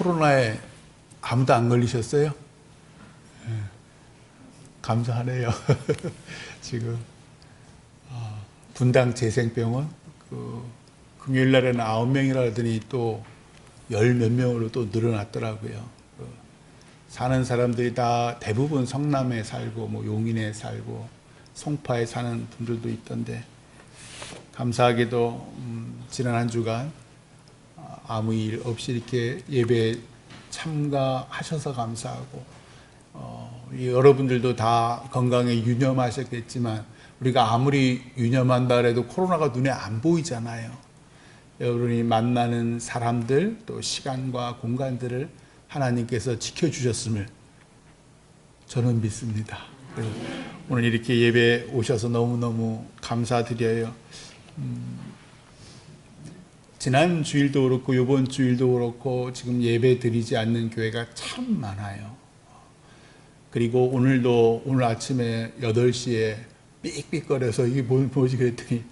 코로나에 아무도 안 걸리셨어요? 네. 감사하네요. 지금 분당 재생병원 금요일 날에는 9명이라 하더니 또 10몇 명으로 또 늘어났더라고요. 사는 사람들이 다 대부분 성남에 살고 뭐 용인에 살고 송파에 사는 분들도 있던데, 감사하게도 지난 한 주간 아무 일 없이 이렇게 예배에 참가하셔서 감사하고, 여러분들도 다 건강에 유념하셨겠지만 우리가 아무리 유념한다 해도 코로나가 눈에 안 보이잖아요. 여러분이 만나는 사람들 또 시간과 공간들을 하나님께서 지켜주셨음을 저는 믿습니다. 오늘 이렇게 예배 오셔서 너무너무 감사드려요. 지난 주일도 그렇고 이번 주일도 그렇고 지금 예배 드리지 않는 교회가 참 많아요. 그리고 오늘 아침에 8시에 삑삑거려서 이게 뭐지 그랬더니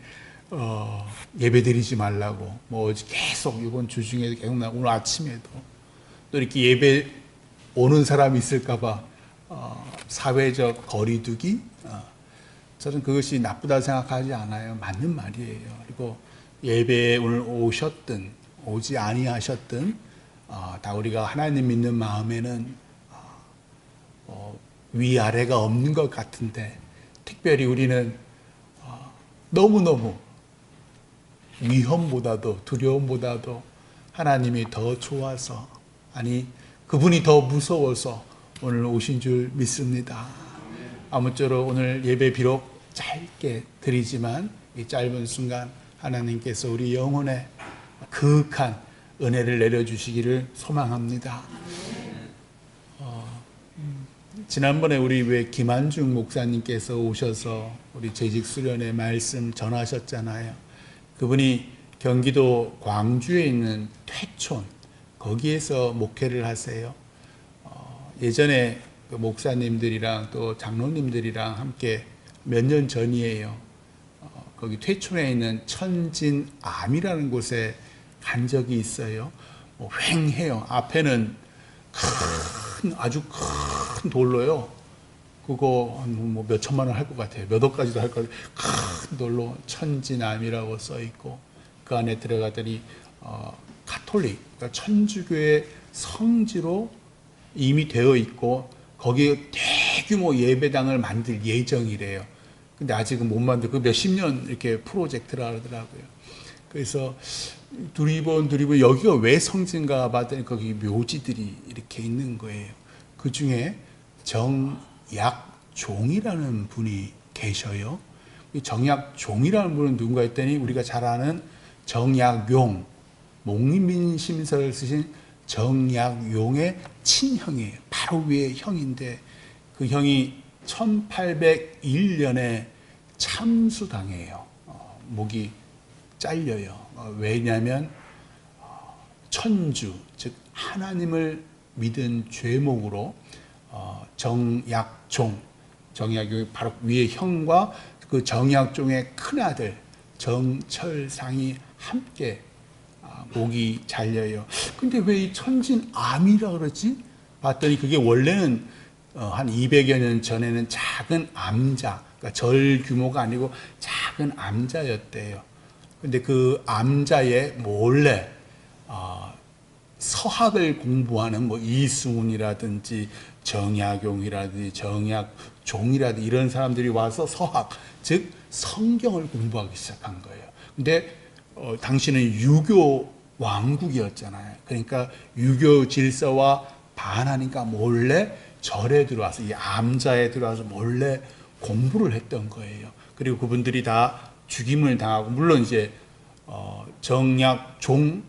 예배 드리지 말라고, 뭐 계속 이번 주 중에도 계속 오늘 아침에도 또 이렇게 예배 오는 사람이 있을까봐 사회적 거리두기, 저는 그것이 나쁘다 생각하지 않아요. 맞는 말이에요. 그리고 예배에 오늘 오셨든 오지 아니하셨든 다 우리가 하나님 믿는 마음에는 위아래가 없는 것 같은데, 특별히 우리는 너무너무 위험보다도 두려움보다도 하나님이 더 좋아서, 아니 그분이 더 무서워서 오늘 오신 줄 믿습니다. 아무쪼록 오늘 예배 비록 짧게 드리지만 이 짧은 순간 하나님께서 우리 영혼에 그윽한 은혜를 내려주시기를 소망합니다. 지난번에 우리 왜 김한중 목사님께서 오셔서 우리 재직 수련회 말씀 전하셨잖아요. 그분이 경기도 광주에 있는 퇴촌, 거기에서 목회를 하세요. 예전에 그 목사님들이랑 또 장로님들이랑 함께 몇 년 전이에요. 거기 퇴촌에 있는 천진암이라는 곳에 간 적이 있어요. 휑해요. 앞에는 아주 큰 돌로요. 그거 뭐 몇 천만 원 할 것 같아요. 몇 억까지도 할 것 같아요. 큰 돌로 천진암이라고 써 있고, 그 안에 들어가더니 가톨릭, 그러니까 천주교의 성지로 이미 되어 있고 거기에 대규모 예배당을 만들 예정이래요. 근데 아직은 못 만들고 몇십 년 이렇게 프로젝트라 하더라고요. 그래서 두리번 여기가 왜 성지인가 봤더니 거기 묘지들이 이렇게 있는 거예요. 그 중에 정약종이라는 분이 계셔요. 이 정약종이라는 분은 누군가 했더니 우리가 잘 아는 정약용, 목민심서를 쓰신 정약용의 친형이에요. 바로 위에 형인데, 그 형이 1801년에 참수당해요. 목이 잘려요. 왜냐하면 천주, 즉 하나님을 믿은 죄목으로 정약용이 바로 위에 형과 그 정약종의 큰아들 정철상이 함께 목이 잘려요. 근데 왜 이 천진암이라 그러지? 봤더니 그게 원래는 한 200여 년 전에는 작은 암자, 그러니까 절 규모가 아니고 작은 암자였대요. 근데 그 암자에 몰래 서학을 공부하는 뭐 이승훈이라든지 정약용이라든지 정약종이라든지 이런 사람들이 와서 서학, 즉 성경을 공부하기 시작한 거예요. 근데 당시는 유교 왕국이었잖아요. 그러니까 유교 질서와 반하니까 몰래 절에 들어와서, 이 암자에 들어와서 몰래 공부를 했던 거예요. 그리고 그분들이 다 죽임을 당하고, 물론 이제 정약종이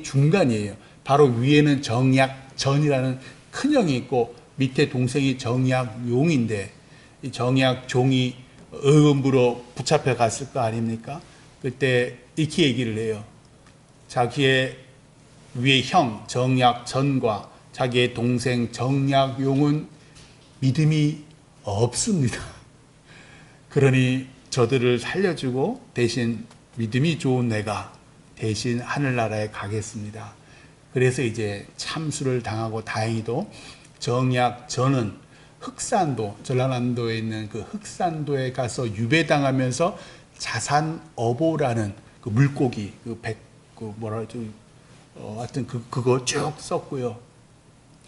중간이에요. 바로 위에는 정약전이라는 큰형이 있고 밑에 동생이 정약용인데, 이 정약종이 의금부로 붙잡혀 갔을 거 아닙니까? 그때 이렇게 얘기를 해요. 자기의 위에 형 정약전과 자기의 동생 정약용은 믿음이 없습니다. 그러니 저들을 살려주고 대신 믿음이 좋은 내가 대신 하늘나라에 가겠습니다. 그래서 이제 참수를 당하고 다행히도 정약 저는 흑산도, 전라남도에 있는 그 흑산도에 가서 유배당하면서 자산어보라는 그 물고기, 하여튼 그거 쭉 썼고요.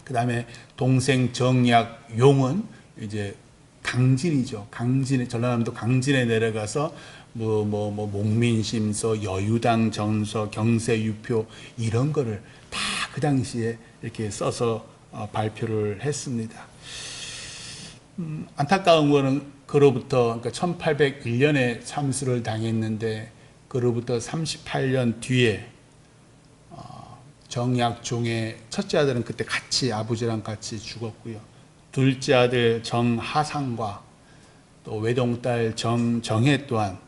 그 다음에 동생 정약 용은 이제 강진이죠. 전라남도 강진에 내려가서 목민심서, 여유당 정서, 경세유표 이런 거를 다 그 당시에 이렇게 써서 발표를 했습니다. 안타까운 거는 그로부터 그러니까 1801년에 참수를 당했는데 그로부터 38년 뒤에 정약종의 첫째 아들은 그때 같이 아버지랑 같이 죽었고요. 둘째 아들 정하상과 또 외동딸 정정혜 또한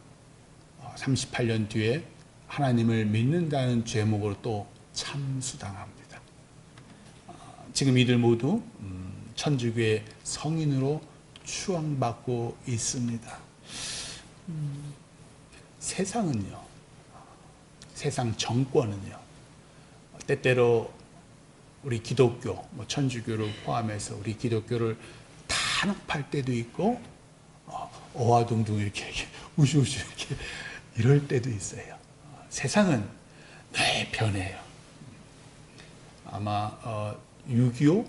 38년 뒤에 하나님을 믿는다는 죄목으로 또 참수당합니다. 지금 이들 모두 천주교의 성인으로 추앙받고 있습니다. 세상은요, 세상 정권은요, 때때로 우리 기독교, 천주교를 포함해서 우리 기독교를 탄압할 때도 있고, 어화둥둥 이렇게 우시우시 이렇게 이럴 때도 있어요. 세상은 늘 변해요. 아마 6.25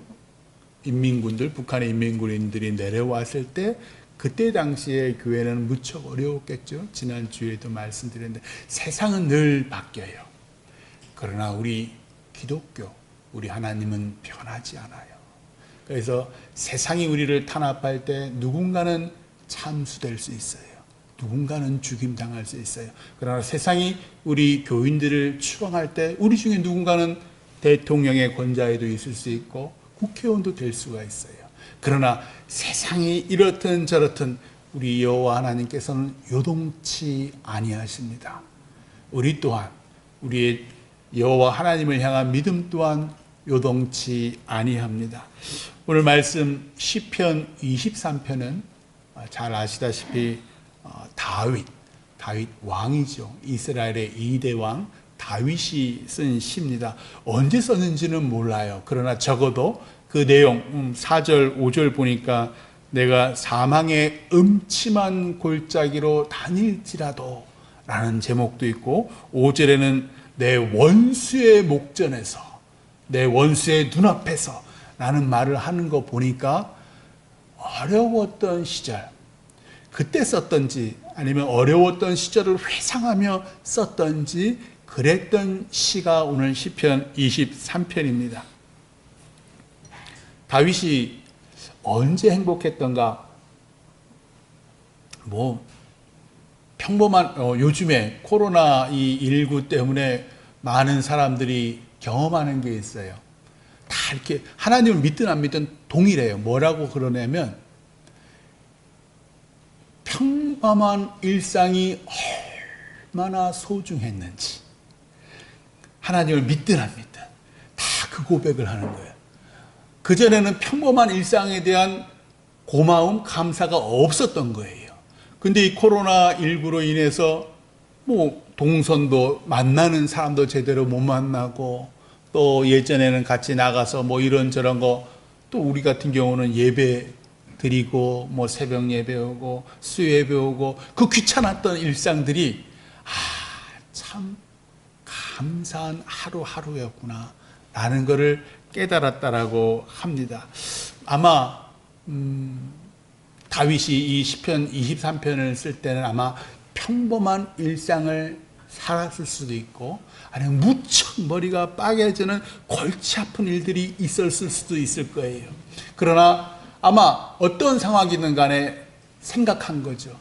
인민군들, 북한의 인민군인들이 내려왔을 때 그때 당시에 교회는 무척 어려웠겠죠. 지난주에도 말씀드렸는데 세상은 늘 바뀌어요. 그러나 우리 기독교, 우리 하나님은 변하지 않아요. 그래서 세상이 우리를 탄압할 때 누군가는 참수될 수 있어요. 누군가는 죽임당할 수 있어요. 그러나 세상이 우리 교인들을 추앙할 때 우리 중에 누군가는 대통령의 권좌에도 있을 수 있고 국회의원도 될 수가 있어요. 그러나 세상이 이렇든 저렇든 우리 여호와 하나님께서는 요동치 아니하십니다. 우리 또한 우리의 여호와 하나님을 향한 믿음 또한 요동치 아니합니다. 오늘 말씀 시편 23편은 잘 아시다시피 다윗 왕이죠. 이스라엘의 2대 왕 다윗이 쓴 시입니다. 언제 썼는지는 몰라요. 그러나 적어도 그 내용 4절 5절 보니까 내가 사망의 음침한 골짜기로 다닐지라도 라는 제목도 있고 5절에는 내 원수의 목전에서 내 원수의 눈앞에서 라는 말을 하는 거 보니까 어려웠던 시절 그때 썼던지 아니면 어려웠던 시절을 회상하며 썼던지 그랬던 시가 오늘 시편 23편입니다. 다윗이 언제 행복했던가? 평범한 요즘에 코로나19 때문에 많은 사람들이 경험하는 게 있어요. 다 이렇게 하나님을 믿든 안 믿든 동일해요. 뭐라고 그러냐면 평범한 일상이 얼마나 소중했는지 하나님을 믿든 안 믿든 다 그 고백을 하는 거예요. 그전에는 평범한 일상에 대한 고마움, 감사가 없었던 거예요. 근데 이 코로나19로 인해서 동선도 만나는 사람도 제대로 못 만나고 또 예전에는 같이 나가서 이런저런 거 또 우리 같은 경우는 예배 드리고 새벽 예배 오고 수예배 오고 그 귀찮았던 일상들이 참 감사한 하루하루였구나 라는 것을 깨달았다라고 합니다. 아마 다윗이 이 시편 23편을 쓸 때는 아마 평범한 일상을 살았을 수도 있고 아니면 무척 머리가 빠개지는 골치 아픈 일들이 있었을 수도 있을 거예요. 그러나 아마 어떤 상황이든 간에 생각한 거죠.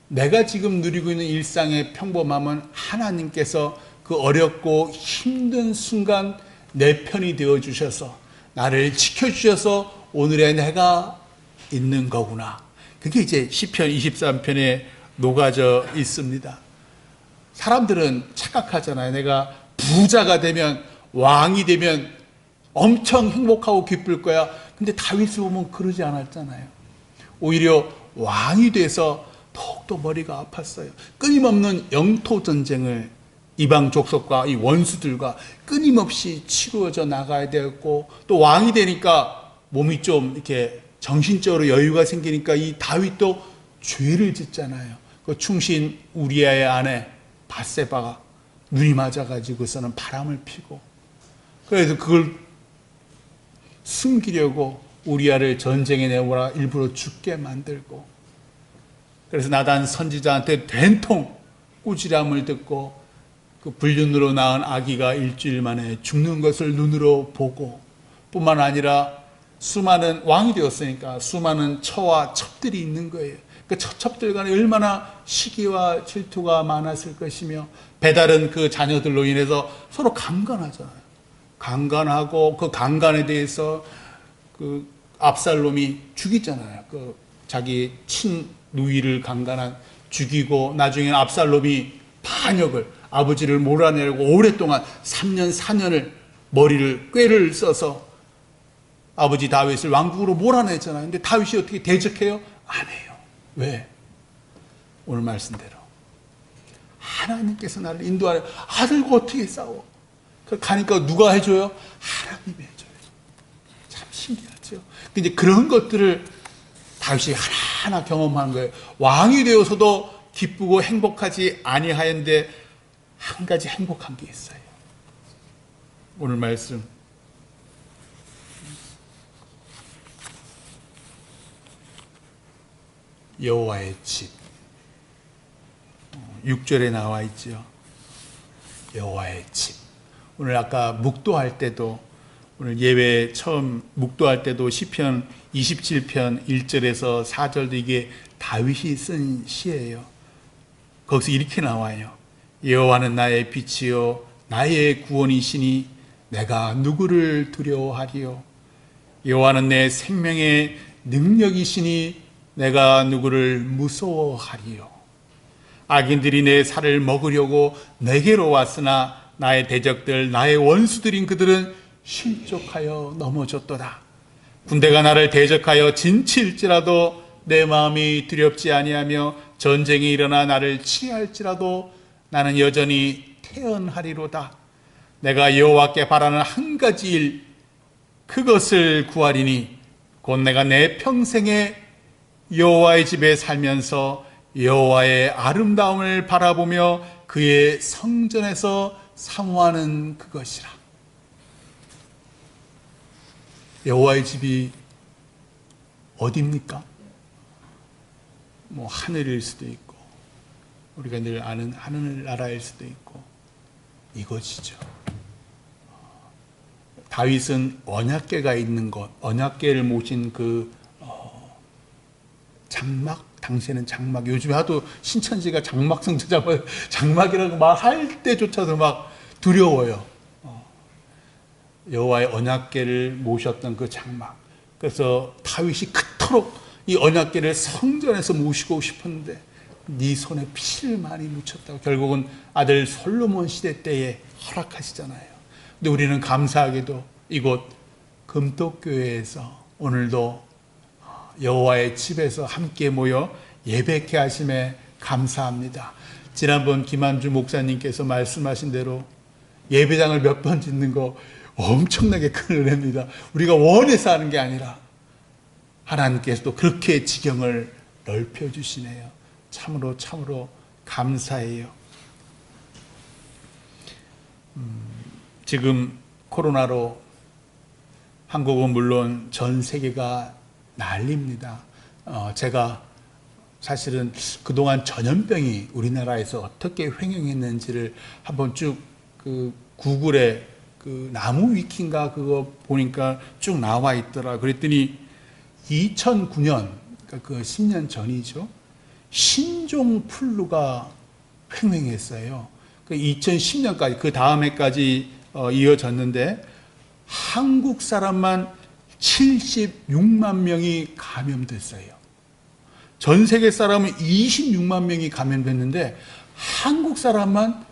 내가 지금 누리고 있는 일상의 평범함은 하나님께서 그 어렵고 힘든 순간 내 편이 되어주셔서 나를 지켜주셔서 오늘의 내가 있는 거구나. 그게 이제 시편 23편에 녹아져 있습니다. 사람들은 착각하잖아요. 내가 부자가 되면 왕이 되면 엄청 행복하고 기쁠 거야. 근데 다윗을 보면 그러지 않았잖아요. 오히려 왕이 돼서 더 더욱더 머리가 아팠어요. 끊임없는 영토 전쟁을 이방 족속과 이 원수들과 끊임없이 치루어져 나가야 되었고, 또 왕이 되니까 몸이 좀 이렇게 정신적으로 여유가 생기니까 이 다윗도 죄를 짓잖아요. 그 충신 우리아의 아내 밧세바가 눈이 맞아가지고서는 바람을 피고, 그래서 그걸 숨기려고 우리아를 전쟁에 내오라 일부러 죽게 만들고, 그래서 나단 선지자한테 된통 꾸지람을 듣고 그 불륜으로 낳은 아기가 일주일 만에 죽는 것을 눈으로 보고, 뿐만 아니라 수많은 왕이 되었으니까 수많은 처와 첩들이 있는 거예요. 그 첩들 간에 얼마나 시기와 질투가 많았을 것이며, 배다른 그 자녀들로 인해서 서로 강간하잖아요. 강간하고 그 강간에 대해서 그 압살롬이 죽이잖아요. 그 자기 친 누이를 강간한 죽이고, 나중에는 압살롬이 반역을, 아버지를 몰아내려고 오랫동안 3년 4년을 머리를 꾀를 써서 아버지 다윗을 왕국으로 몰아내잖아요. 근데 다윗이 어떻게 대적해요? 안 해요. 왜? 오늘 말씀대로 하나님께서 나를 인도하려. 아들과 어떻게 싸워? 가니까 누가 해줘요? 하나님이 해줘요. 참 신기하죠. 근데 그런 것들을 다윗이 하나하나 경험하는 거예요. 왕이 되어서도 기쁘고 행복하지 아니하였는데 한 가지 행복한 게 있어요. 오늘 말씀 여호와의 집 6절에 나와 있죠. 여호와의 집. 오늘 아까 묵도할 때도, 오늘 예배 처음 묵도할 때도 시편 27편 1절에서 4절도 이게 다윗이 쓴 시예요. 거기서 이렇게 나와요. 여호와는 나의 빛이요 나의 구원이시니 내가 누구를 두려워하리요. 여호와는 내 생명의 능력이시니 내가 누구를 무서워하리요. 악인들이 내 살을 먹으려고 내게로 왔으나 나의 대적들, 나의 원수들인 그들은 실족하여 넘어졌도다. 군대가 나를 대적하여 진칠지라도 내 마음이 두렵지 아니하며 전쟁이 일어나 나를 치할지라도 나는 여전히 태연하리로다. 내가 여호와께 바라는 한 가지 일, 그것을 구하리니 곧 내가 내 평생에 여호와의 집에 살면서 여호와의 아름다움을 바라보며 그의 성전에서 사모하는 그것이라. 여호와의 집이 어디입니까? 뭐 하늘일 수도 있고, 우리가 늘 아는 하늘나라일 수도 있고, 이것이죠. 다윗은 언약궤가 있는 곳, 언약궤를 모신 그 장막, 당시에는 장막, 요즘에 하도 신천지가 장막 성전 장막이라고 말할 때조차도 막 두려워요. 여호와의 언약궤를 모셨던 그 장막. 그래서 다윗이 그토록 이 언약궤를 성전에서 모시고 싶었는데 네 손에 피를 많이 묻혔다고 결국은 아들 솔로몬 시대 때에 허락하시잖아요. 근데 우리는 감사하게도 이곳 금떡교회에서 오늘도 여호와의 집에서 함께 모여 예배케 하심에 감사합니다. 지난번 김한주 목사님께서 말씀하신 대로 예배장을 몇 번 짓는 거 엄청나게 큰 은혜입니다. 우리가 원해서 하는 게 아니라 하나님께서도 그렇게 지경을 넓혀주시네요. 참으로 감사해요. 지금 코로나로 한국은 물론 전 세계가 난립니다. 제가 사실은 그동안 전염병이 우리나라에서 어떻게 횡행했는지를 한번 쭉 그 구글에 그 나무 위키인가 그거 보니까 쭉 나와 있더라. 그랬더니 2009년, 그러니까 그 10년 전이죠. 신종 플루가 횡행했어요. 그 2010년까지, 그 다음 해까지 이어졌는데 한국 사람만 76만 명이 감염됐어요. 전 세계 사람은 26만 명이 감염됐는데 한국 사람만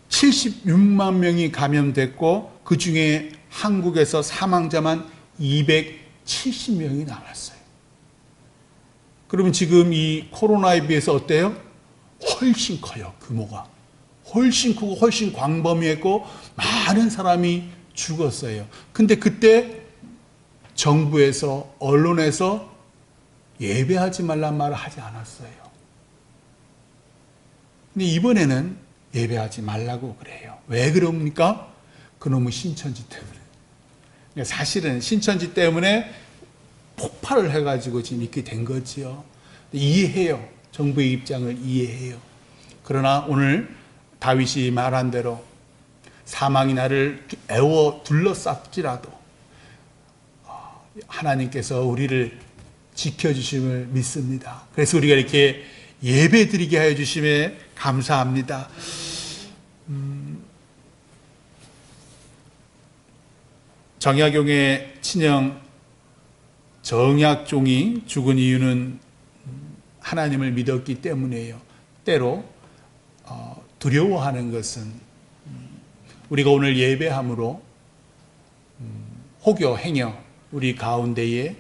76만 명이 감염됐고 그 중에 한국에서 사망자만 270명이 나왔어요. 그러면 지금 이 코로나에 비해서 어때요? 훨씬 커요. 규모가. 훨씬 크고 훨씬 광범위했고 많은 사람이 죽었어요. 근데 그때 정부에서, 언론에서 예배하지 말란 말을 하지 않았어요. 근데 이번에는 예배하지 말라고 그래요. 왜 그럽니까? 그놈의 신천지 때문에. 사실은 신천지 때문에 폭발을 해가지고 지금 이렇게 된 거지요. 이해해요. 정부의 입장을 이해해요. 그러나 오늘 다윗이 말한 대로 사망이 나를 애워 둘러쌌지라도 하나님께서 우리를 지켜주심을 믿습니다. 그래서 우리가 이렇게 예배드리게 하여 주심에 감사합니다. 정약용의 친형 정약종이 죽은 이유는 하나님을 믿었기 때문이에요. 때로 두려워하는 것은 우리가 오늘 예배함으로 혹여 행여 우리 가운데에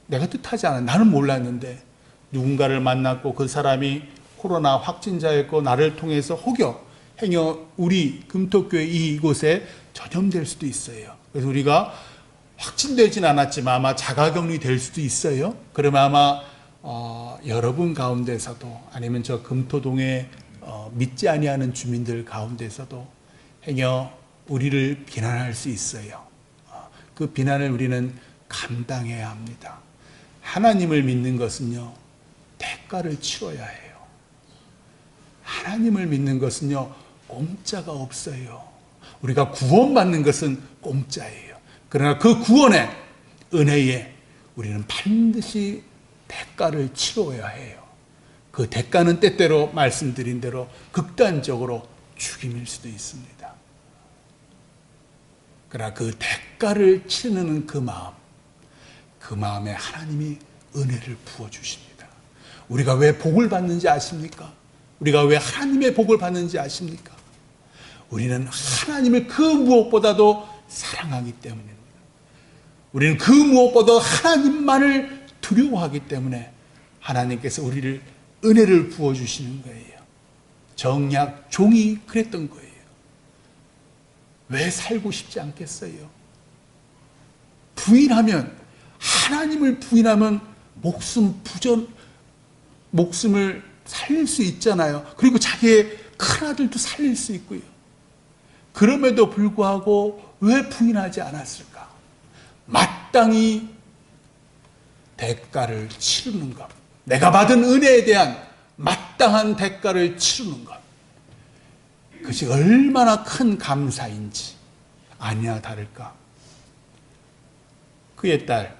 내가 뜻하지 않아, 나는 몰랐는데 누군가를 만났고 그 사람이 코로나 확진자였고 나를 통해서 혹여 행여 우리 금토교회 이곳에 전염될 수도 있어요. 그래서 우리가 확진되진 않았지만 아마 자가격리 될 수도 있어요. 그러면 아마 여러분 가운데서도 아니면 저 금토동에 믿지 아니하는 주민들 가운데서도 행여 우리를 비난할 수 있어요. 그 비난을 우리는 감당해야 합니다. 하나님을 믿는 것은요, 대가를 치러야 해요. 하나님을 믿는 것은요, 공짜가 없어요. 우리가 구원받는 것은 공짜예요. 그러나 그 구원의 은혜에 우리는 반드시 대가를 치러야 해요. 그 대가는 때때로 말씀드린 대로 극단적으로 죽임일 수도 있습니다. 그러나 그 대가를 치르는 그 마음에 하나님이 은혜를 부어주십니다. 우리가 왜 복을 받는지 아십니까? 우리가 왜 하나님의 복을 받는지 아십니까? 우리는 하나님을 그 무엇보다도 사랑하기 때문입니다. 우리는 그 무엇보다 하나님만을 두려워하기 때문에 하나님께서 우리를 은혜를 부어주시는 거예요. 정약 종이 그랬던 거예요. 왜 살고 싶지 않겠어요? 하나님을 부인하면 목숨을 살릴 수 있잖아요. 그리고 자기의 큰아들도 살릴 수 있고요. 그럼에도 불구하고 왜 부인하지 않았을까? 마땅히 대가를 치르는 것. 내가 받은 은혜에 대한 마땅한 대가를 치르는 것. 그것이 얼마나 큰 감사인지 아니나 다를까. 그의 딸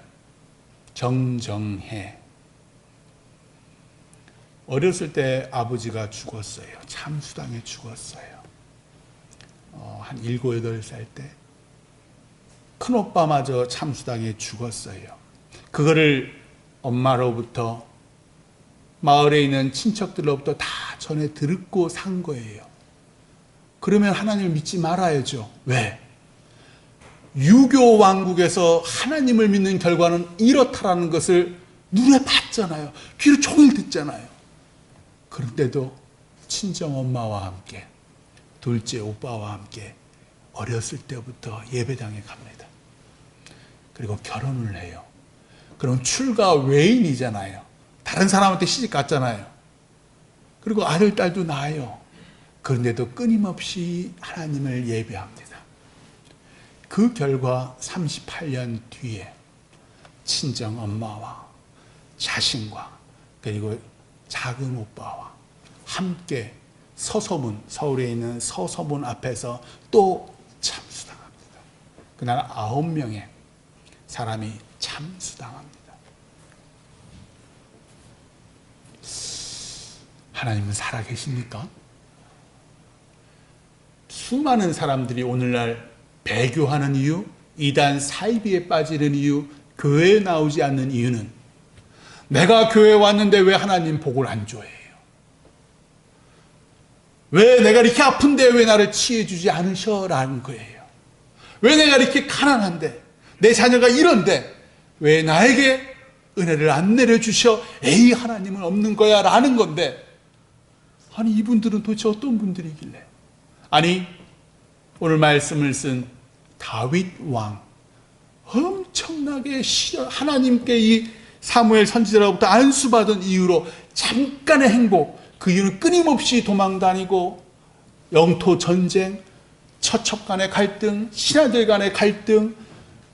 정정해. 어렸을 때 아버지가 죽었어요. 참수당에 죽었어요. 한 7, 8살 때. 큰오빠마저 참수당에 죽었어요. 그거를 엄마로부터 마을에 있는 친척들로부터 다 전해 듣고 산 거예요. 그러면 하나님을 믿지 말아야죠. 왜? 유교 왕국에서 하나님을 믿는 결과는 이렇다라는 것을 눈에 봤잖아요. 귀로 종일 듣잖아요. 그런데도 친정엄마와 함께 둘째 오빠와 함께 어렸을 때부터 예배당에 갑니다. 그리고 결혼을 해요. 그럼 출가 외인이잖아요. 다른 사람한테 시집 갔잖아요. 그리고 아들, 딸도 낳아요. 그런데도 끊임없이 하나님을 예배합니다. 그 결과 38년 뒤에 친정 엄마와 자신과 그리고 작은 오빠와 함께 서서문, 서울에 있는 서서문 앞에서 또 참수당합니다. 그날 9명의 사람이 참수당합니다. 하나님은 살아계십니까? 수많은 사람들이 오늘날 배교하는 이유, 이단 사이비에 빠지는 이유, 교회에 나오지 않는 이유는 내가 교회에 왔는데 왜 하나님 복을 안 줘요? 왜 내가 이렇게 아픈데 왜 나를 치유해주지 않으셔라는 거예요. 왜 내가 이렇게 가난한데 내 자녀가 이런데 왜 나에게 은혜를 안 내려주셔. 에이, 하나님은 없는 거야 라는 건데, 아니 이분들은 도대체 어떤 분들이길래? 아니 오늘 말씀을 쓴 다윗 왕, 엄청나게 하나님께 이 사무엘 선지자로부터 안수받은 이유로 잠깐의 행복, 그 이유는 끊임없이 도망다니고 영토 전쟁, 처첩 간의 갈등, 신하들 간의 갈등,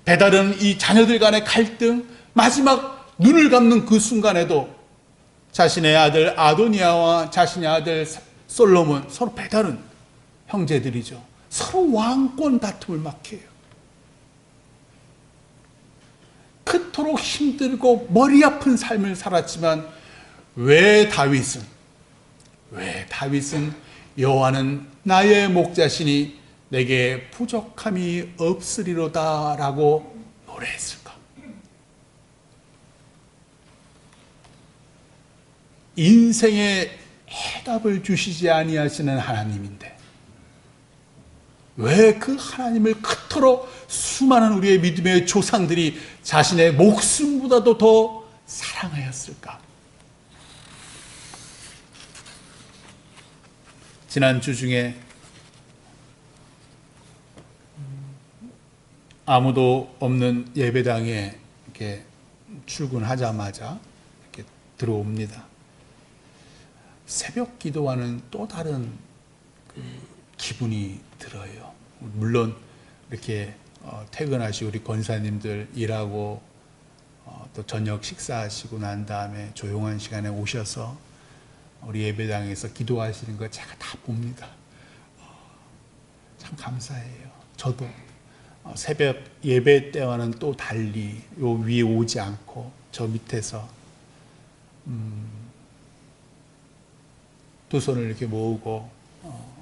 배다른 이 자녀들 간의 갈등, 마지막 눈을 감는 그 순간에도 자신의 아들 아도니아와 자신의 아들 솔로몬, 서로 배다른 형제들이죠. 서로 왕권 다툼을 막 해요. 그토록 힘들고 머리 아픈 삶을 살았지만 왜 다윗은 여호와는 나의 목자시니 내게 부족함이 없으리로다 라고 노래했을까? 인생의 해답을 주시지 아니하시는 하나님인데 왜 그 하나님을 그토록 수많은 우리의 믿음의 조상들이 자신의 목숨보다도 더 사랑하였을까? 지난주 중에 아무도 없는 예배당에 이렇게 출근하자마자 이렇게 들어옵니다. 새벽 기도와는 또 다른 그 기분이 들어요. 물론 이렇게 퇴근하시고 우리 권사님들 일하고 또 저녁 식사하시고 난 다음에 조용한 시간에 오셔서 우리 예배당에서 기도하시는 거 제가 다 봅니다. 참 감사해요. 저도 새벽 예배 때와는 또 달리 요 위에 오지 않고 저 밑에서 두 손을 이렇게 모으고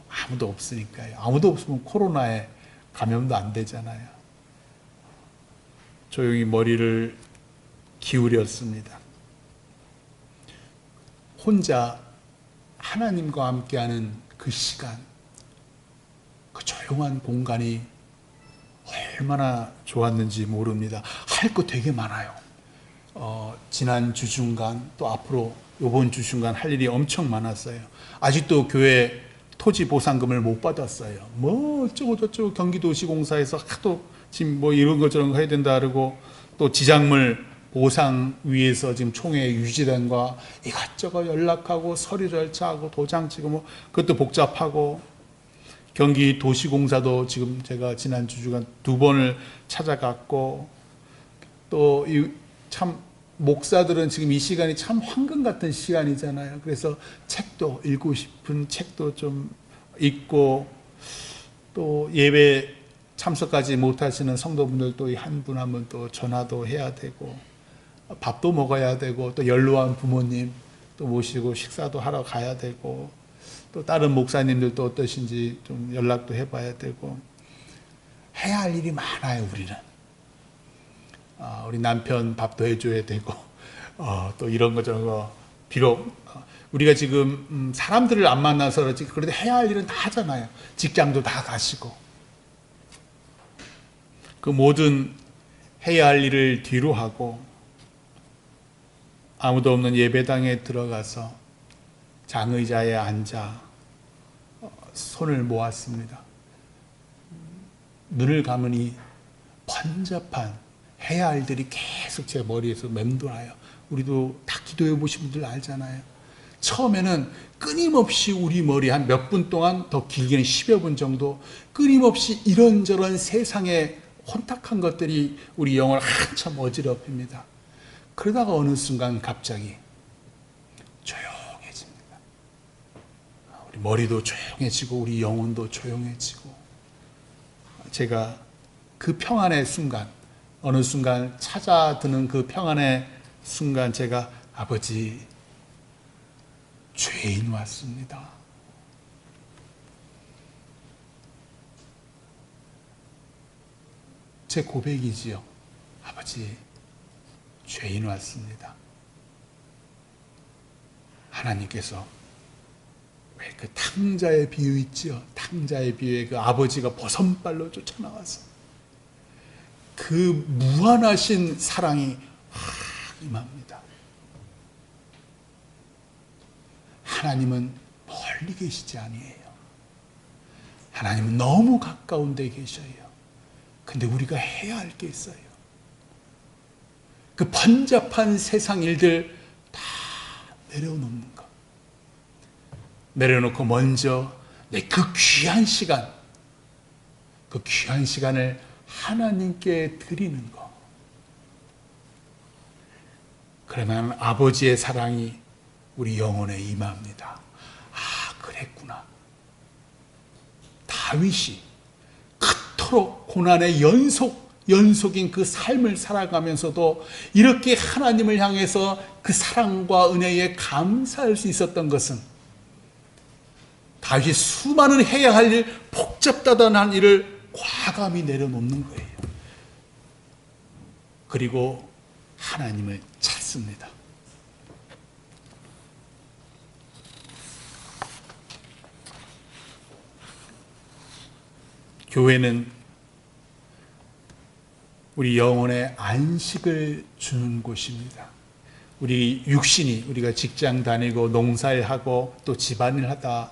아무도 없으니까요. 아무도 없으면 코로나에 감염도 안 되잖아요. 조용히 머리를 기울였습니다. 혼자 하나님과 함께하는 그 시간, 그 조용한 공간이 얼마나 좋았는지 모릅니다. 할 거 되게 많아요. 지난 주 중간 또 앞으로 이번 주 중간 할 일이 엄청 많았어요. 아직도 교회 토지 보상금을 못 받았어요. 뭐 어쩌고 저쩌고 경기도시공사에서 하도 지금 뭐 이런 거 저런 거 해야 된다 그러고 또 지작물 보상 위해서 지금 총회 유지단과 이것저것 연락하고 서류 절차하고 도장 찍고 뭐 그것도 복잡하고 경기도시공사도 지금 제가 지난 주 주간 2번을 찾아갔고 또 참 목사들은 지금 이 시간이 참 황금 같은 시간이잖아요. 그래서 책도 읽고 싶은 책도 좀 읽고 또 예배 참석하지 못하시는 성도분들도 한 분 한 분 또 전화도 해야 되고 밥도 먹어야 되고 또 연로한 부모님 또 모시고 식사도 하러 가야 되고 또 다른 목사님들도 어떠신지 좀 연락도 해봐야 되고 해야 할 일이 많아요. 우리는 우리 남편 밥도 해줘야 되고 또 이런 거 저런 거 비록 우리가 지금 사람들을 안 만나서 그렇지 그래도 해야 할 일은 다 하잖아요. 직장도 다 가시고 그 모든 해야 할 일을 뒤로 하고 아무도 없는 예배당에 들어가서 장의자에 앉아 손을 모았습니다. 눈을 감으니 번잡한 해야 할 일이 계속 제 머리에서 맴돌아요. 우리도 다 기도해 보신 분들 알잖아요. 처음에는 끊임없이 우리 머리 한 몇 분 동안 더 길게는 10여 분 정도 끊임없이 이런저런 세상의 혼탁한 것들이 우리 영을 한참 어지럽힙니다. 그러다가 어느 순간 갑자기 조용해집니다. 우리 머리도 조용해지고 우리 영혼도 조용해지고 제가 그 평안의 순간 어느 순간 찾아드는 그 평안의 순간 제가 아버지 죄인 왔습니다. 제 고백이지요. 아버지 죄인 왔습니다. 하나님께서 왜 그 탕자의 비유 있지요? 탕자의 비유에 그 아버지가 버선발로 쫓아나와서 그 무한하신 사랑이 임합니다. 하나님은 멀리 계시지 아니에요. 하나님은 너무 가까운 데 계셔요. 근데 우리가 해야 할 게 있어요. 그 번잡한 세상 일들 다 내려놓는 것. 내려놓고 먼저 내 그 귀한 시간을 하나님께 드리는 것. 그러면 아버지의 사랑이 우리 영혼에 임합니다. 아, 그랬구나. 다윗이 그토록 고난의 연속인 그 삶을 살아가면서도 이렇게 하나님을 향해서 그 사랑과 은혜에 감사할 수 있었던 것은 다윗이 수많은 해야 할 일, 복잡다단한 일을 과감히 내려놓는 거예요. 그리고 하나님을 찾습니다. 교회는 우리 영혼에 안식을 주는 곳입니다. 우리 육신이, 우리가 직장 다니고 농사일 하고 또 집안일 하다,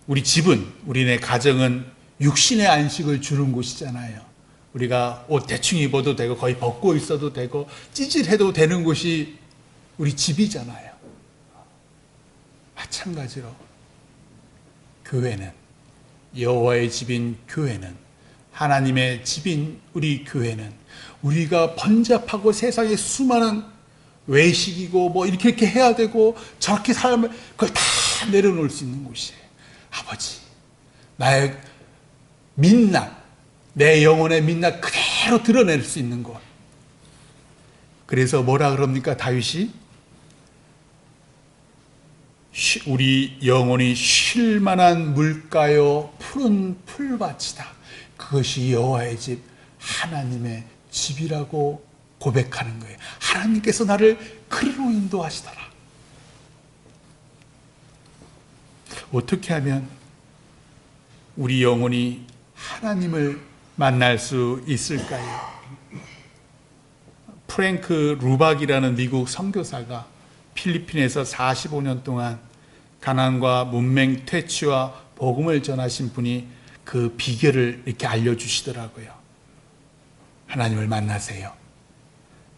우리 집은, 우리네 가정은 육신의 안식을 주는 곳이잖아요. 우리가 옷 대충 입어도 되고 거의 벗고 있어도 되고 찌질해도 되는 곳이 우리 집이잖아요. 마찬가지로 교회는, 여호와의 집인 교회는, 하나님의 집인 우리 교회는 우리가 번잡하고 세상에 수많은 외식이고 뭐 이렇게 해야 되고 저렇게 살면 그걸 다 내려놓을 수 있는 곳이에요. 아버지, 나의 민낯, 내 영혼의 민낯 그대로 드러낼 수 있는 곳. 그래서 뭐라 그럽니까 다윗이? 우리 영혼이 쉴 만한 물가요 푸른 풀밭이다. 그것이 여호와의 집, 하나님의 집이라고 고백하는 거예요. 하나님께서 나를 그리로 인도하시더라. 어떻게 하면 우리 영혼이 하나님을 만날 수 있을까요? 프랭크 루박이라는 미국 선교사가 필리핀에서 45년 동안 가난과 문맹 퇴치와 복음을 전하신 분이 그 비결을 이렇게 알려주시더라고요. 하나님을 만나세요.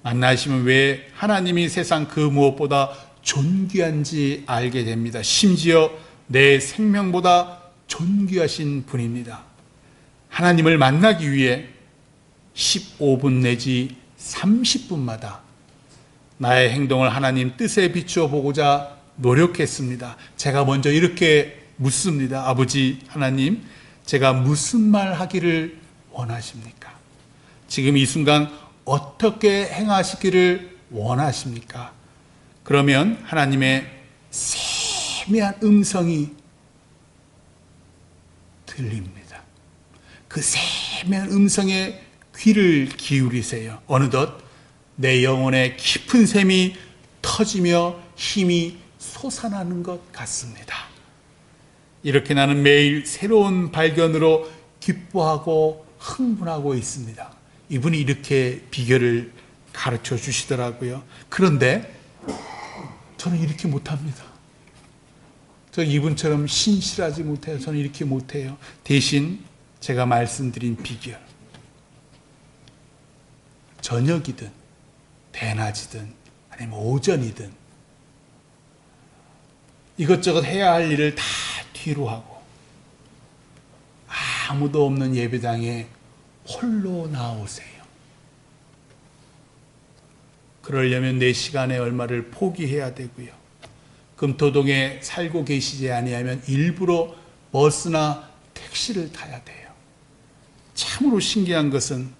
만나시면 왜 하나님이 세상 그 무엇보다 존귀한지 알게 됩니다. 심지어 내 생명보다 존귀하신 분입니다. 하나님을 만나기 위해 15분 내지 30분마다 나의 행동을 하나님 뜻에 비추어 보고자 노력했습니다. 제가 먼저 이렇게 묻습니다. 아버지 하나님, 제가 무슨 말 하기를 원하십니까? 지금 이 순간 어떻게 행하시기를 원하십니까? 그러면 하나님의 세미한 음성이 들립니다. 그 세미한 음성에 귀를 기울이세요. 어느덧 내 영혼의 깊은 샘이 터지며 힘이 솟아나는 것 같습니다. 이렇게 나는 매일 새로운 발견으로 기뻐하고 흥분하고 있습니다. 이분이 이렇게 비결을 가르쳐 주시더라고요. 그런데 저는 이렇게 못합니다. 저는 이분처럼 신실하지 못해요. 저는 이렇게 못해요. 대신 제가 말씀드린 비결, 저녁이든 대낮이든 아니면 오전이든 이것저것 해야 할 일을 다 뒤로 하고 아무도 없는 예배당에 홀로 나오세요. 그러려면 내 시간의 얼마를 포기해야 되고요. 금토동에 살고 계시지 아니하면 일부러 버스나 택시를 타야 돼요. 참으로 신기한 것은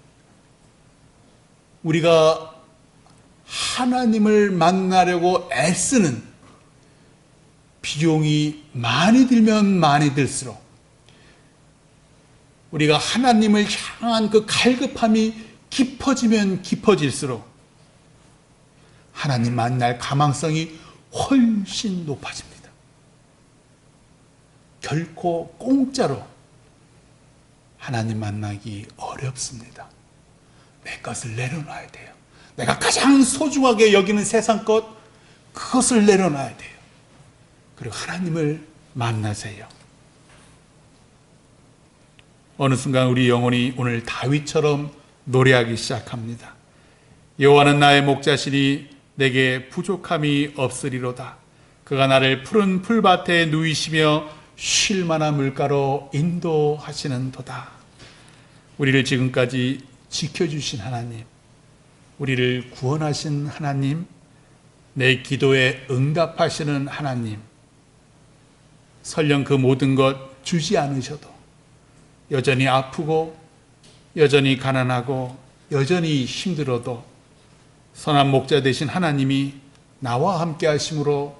우리가 하나님을 만나려고 애쓰는 비용이 많이 들면 많이 들수록 우리가 하나님을 향한 그 갈급함이 깊어지면 깊어질수록 하나님 만날 가망성이 훨씬 높아집니다. 결코 공짜로 하나님 만나기 어렵습니다. 내 것을 내려놔야 돼요. 내가 가장 소중하게 여기는 세상 것, 그것을 내려놔야 돼요. 그리고 하나님을 만나세요. 어느 순간 우리 영혼이 오늘 다윗처럼 노래하기 시작합니다. 여호와는 나의 목자시니 내게 부족함이 없으리로다. 그가 나를 푸른 풀밭에 누이시며 쉴 만한 물가로 인도하시는도다. 우리를 지금까지 지켜주신 하나님, 우리를 구원하신 하나님, 내 기도에 응답하시는 하나님, 설령 그 모든 것 주지 않으셔도 여전히 아프고 여전히 가난하고 여전히 힘들어도 선한 목자 되신 하나님이 나와 함께 하심으로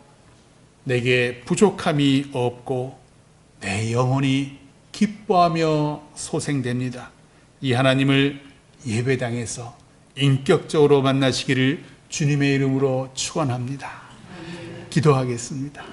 내게 부족함이 없고 내 영혼이 기뻐하며 소생됩니다. 이 하나님을 예배당에서 인격적으로 만나시기를 주님의 이름으로 축원합니다. 기도하겠습니다.